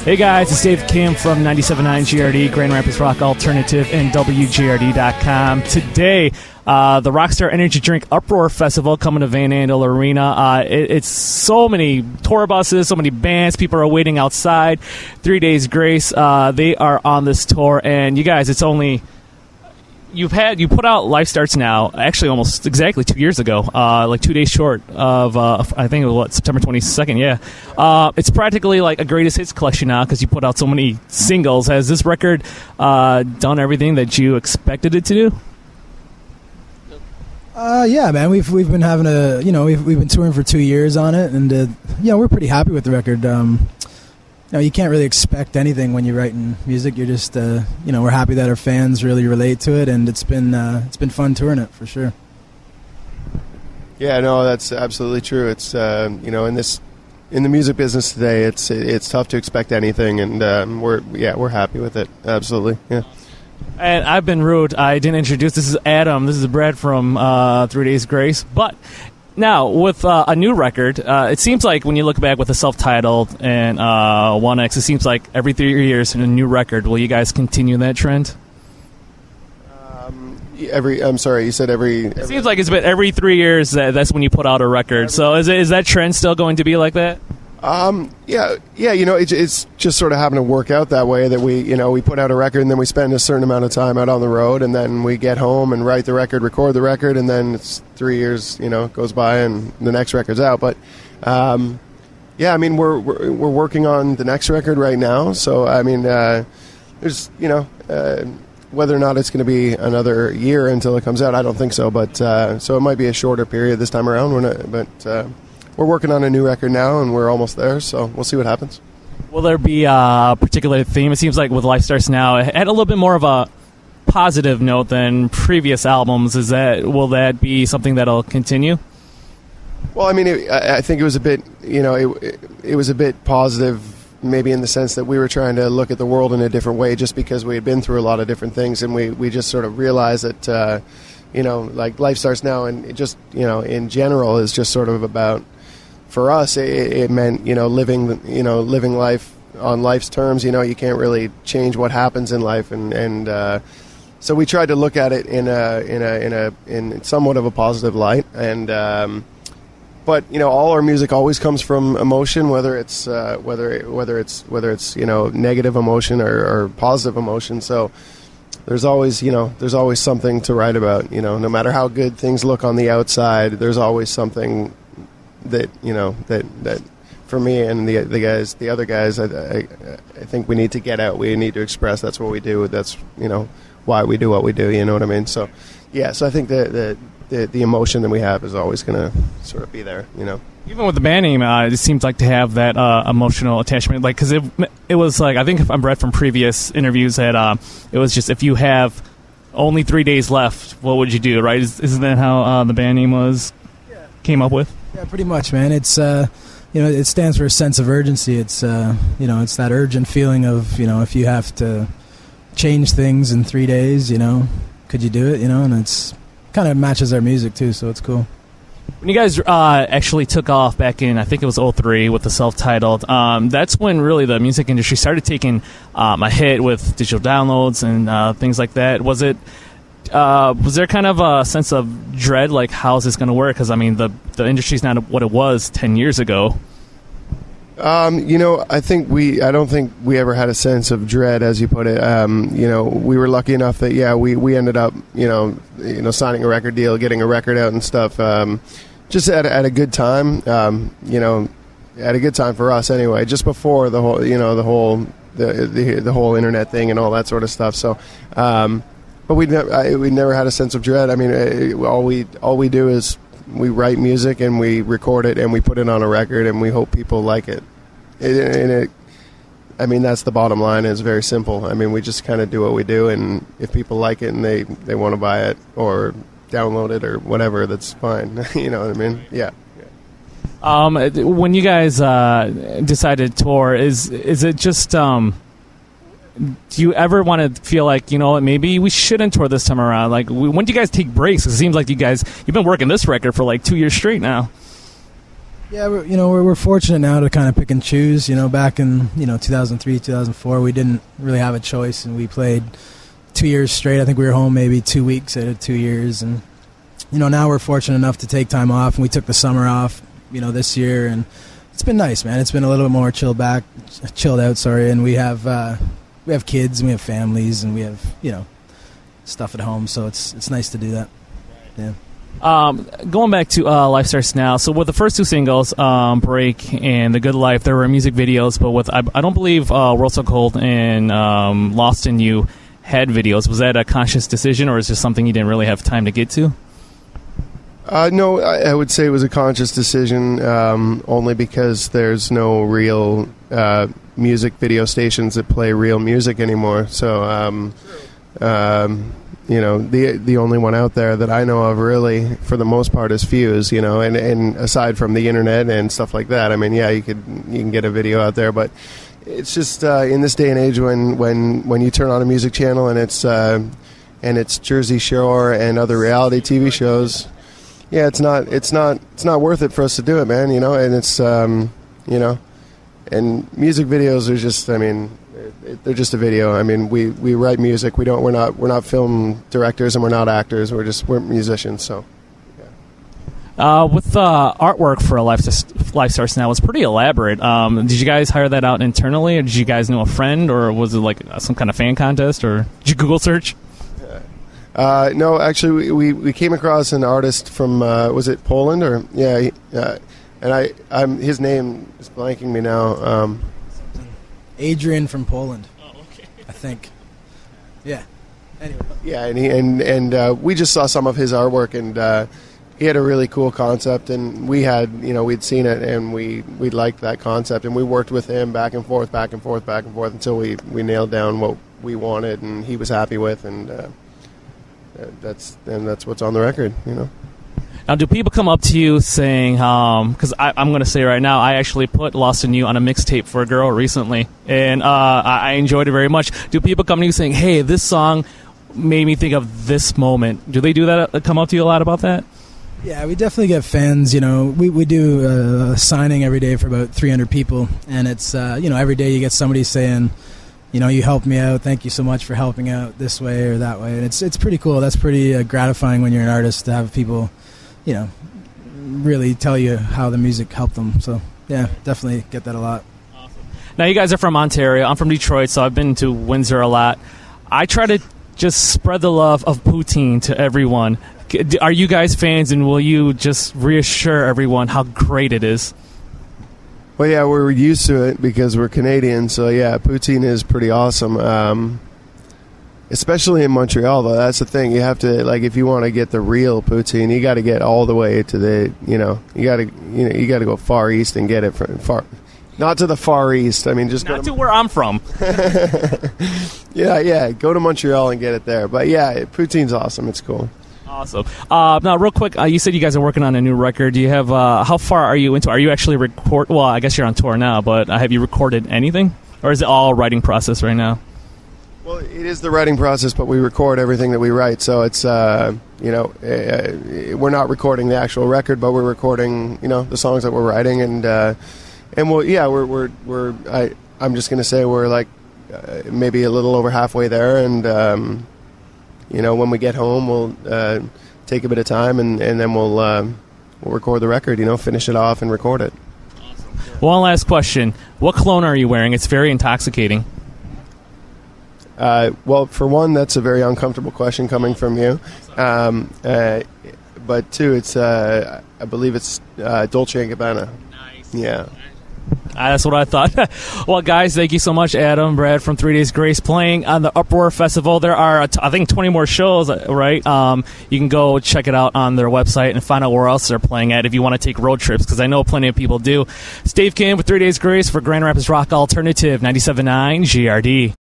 Hey guys, it's Dave Kim from 97.9 GRD, Grand Rapids Rock Alternative, and WGRD.com. Today, the Rockstar Energy Drink Uproar Festival coming to Van Andel Arena. It's so many tour buses, so many bands. People are waiting outside. 3 days grace. They are on this tour, and you guys, it's only... You put out Life Starts Now, actually almost exactly 2 years ago, like 2 days short of, I think it was, September 22nd, yeah. It's practically like a greatest hits collection now because you put out so many singles. Has this record done everything that you expected it to do? Yeah, man, we've been having we've been touring for 2 years on it, and we're pretty happy with the record. You can't really expect anything when you're writing music. You're just, we're happy that our fans really relate to it, and it's been fun touring it for sure. Yeah, no, that's absolutely true. It's in the music business today, it's tough to expect anything, and we're happy with it. Absolutely, yeah. And I've been rude. I didn't introduce. This is Adam. This is Brad from 3 Days Grace, but. Now, with a new record, it seems like when you look back with the self-titled and 1X, it seems like every 3 years a new record. Will you guys continue that trend? I'm sorry, you said every... It seems like it's been every 3 years that's when you put out a record. So is that trend still going to be like that? It's just sort of happened to work out that way, that we put out a record and then we spend a certain amount of time out on the road, and then we get home and write the record, record the record, and then it's 3 years, goes by and the next record's out. But we're working on the next record right now. So there's whether or not it's going to be another year until it comes out, I don't think so. But so it might be a shorter period this time around. We're working on a new record now, and we're almost there, so we'll see what happens. Will there be a particular theme? It seems like with Life Starts Now, it had a little bit more of a positive note than previous albums. Will that be something that'll continue? Well, I think it was a bit, it was a bit positive, maybe in the sense that we were trying to look at the world in a different way, just because we had been through a lot of different things, and we just sort of realized that, like Life Starts Now, and it just, in general, is just sort of about... For us, it meant living life on life's terms. You can't really change what happens in life, and so we tried to look at it in somewhat of a positive light. And but all our music always comes from emotion, whether it's negative emotion or positive emotion. So there's always something to write about. No matter how good things look on the outside, there's always something that that for me and the other guys, I think we need to get out. We need to express. That's what we do. That's why we do what we do. You know what I mean? So so I think the emotion that we have is always going to sort of be there. Even with the band name, it seems like to have that emotional attachment. Like, because it was like, I think if I'm read from previous interviews that it was just, if you have only 3 days left, what would you do? Right? Isn't that how the band name came up with? Yeah, pretty much, man. It's it stands for a sense of urgency. It's it's that urgent feeling of if you have to change things in 3 days, could you do it? And it's kind of matches our music too, so it's cool. When you guys actually took off back in, I think it was 2003 with the self-titled, that's when really the music industry started taking a hit with digital downloads and things like that. Was there kind of a sense of dread, like how's this going to work? Because the industry's not what it was 10 years ago. I don't think we ever had a sense of dread, as you put it. We were lucky enough that we ended up signing a record deal, getting a record out and stuff, just at a good time. At a good time for us anyway. Just before the whole the whole internet thing and all that sort of stuff. So. But we never had a sense of dread. All we do is we write music and we record it and we put it on a record and we hope people like it. That's the bottom line. It's very simple. We just kind of do what we do, and if people like it and they want to buy it or download it or whatever, that's fine. You know what I mean? Yeah. When you guys decided to tour, is it just... do you ever want to feel like, maybe we shouldn't tour this time around? Like, when do you guys take breaks? 'Cause it seems like you've been working this record for like 2 years straight now. Yeah, we're fortunate now to kind of pick and choose. Back in 2003, 2004, we didn't really have a choice, and we played 2 years straight. I think we were home maybe 2 weeks out of 2 years, and now we're fortunate enough to take time off, and we took the summer off, this year, and it's been nice, man. It's been a little bit more chilled out, and we have kids, and we have families, and we have stuff at home, so it's nice to do that. Yeah. Going back to Life Starts Now, so with the first two singles, Break and The Good Life, there were music videos, but with I don't believe World So Cold and Lost in You had videos. Was that a conscious decision, or is it just something you didn't really have time to get to? No, I would say it was a conscious decision, only because there's no real music video stations that play real music anymore. So, the only one out there that I know of really, for the most part, is Fuse, and aside from the internet and stuff like that, I mean, yeah, you can get a video out there, but it's just in this day and age when you turn on a music channel and it's Jersey Shore and other reality TV shows, yeah, it's not worth it for us to do it, man, and it's and music videos are just, I mean, they're just a video. I mean, we write music. We're not film directors, and we're not actors. We're musicians. So, yeah. With artwork for Life Starts Now, it's pretty elaborate. Did you guys hire that out internally, or did you guys know a friend, or was it like some kind of fan contest, or did you Google search? No, actually, we came across an artist from was it Poland, or and I'm his name is blanking me now. Adrian from Poland. Oh, okay. I think. Yeah. Anyway. Yeah, and we just saw some of his artwork, and he had a really cool concept, and we'd seen it, and we liked that concept, and we worked with him back and forth until we nailed down what we wanted, and he was happy with, and that's what's on the record, Now, do people come up to you saying, because I'm going to say right now, I actually put Lost in You on a mixtape for a girl recently, and I enjoyed it very much. Do people come to you saying, hey, this song made me think of this moment? Do they do that, come up to you a lot about that? Yeah, we definitely get fans. We do a signing every day for about 300 people, and it's, every day you get somebody saying, you helped me out, thank you so much for helping out this way or that way, and it's pretty cool. That's pretty gratifying when you're an artist to have people really tell you how the music helped them. So, yeah, definitely get that a lot. Awesome. Now, you guys are from Ontario. I'm from Detroit, so I've been to Windsor a lot. I try to just spread the love of poutine to everyone. Are you guys fans, and will you just reassure everyone how great it is? Well, yeah, we're used to it because we're Canadian, so, yeah, poutine is pretty awesome. Especially in Montreal, though, that's the thing. You have to, if you want to get the real poutine, you got to get all the way to the, you got to go far east and get it from far, not to the far east. I mean, just not to where I'm from. Yeah, go to Montreal and get it there. But yeah, poutine's awesome. It's cool. Awesome. Now, real quick, you said you guys are working on a new record. Do you have? How far are you into? Are you actually Well, I guess you're on tour now, but have you recorded anything, or is it all writing process right now? Well, it is the writing process, but we record everything that we write. So it's, we're not recording the actual record, but we're recording, the songs that we're writing, and I'm just gonna say we're maybe a little over halfway there, and when we get home, we'll take a bit of time, and then we'll record the record, finish it off and record it. Awesome. One last question: what cologne are you wearing? It's very intoxicating. Well, for one, that's a very uncomfortable question coming from you. But two, it's I believe it's Dolce & Gabbana. Nice. Yeah. That's what I thought. Well, guys, thank you so much, Adam, Brad from 3 Days Grace, playing on the Uproar Festival. There are, I think, 20 more shows, right? You can go check it out on their website and find out where else they're playing at if you want to take road trips, because I know plenty of people do. Steve Kim with 3 Days Grace for Grand Rapids Rock Alternative, 97.9 GRD.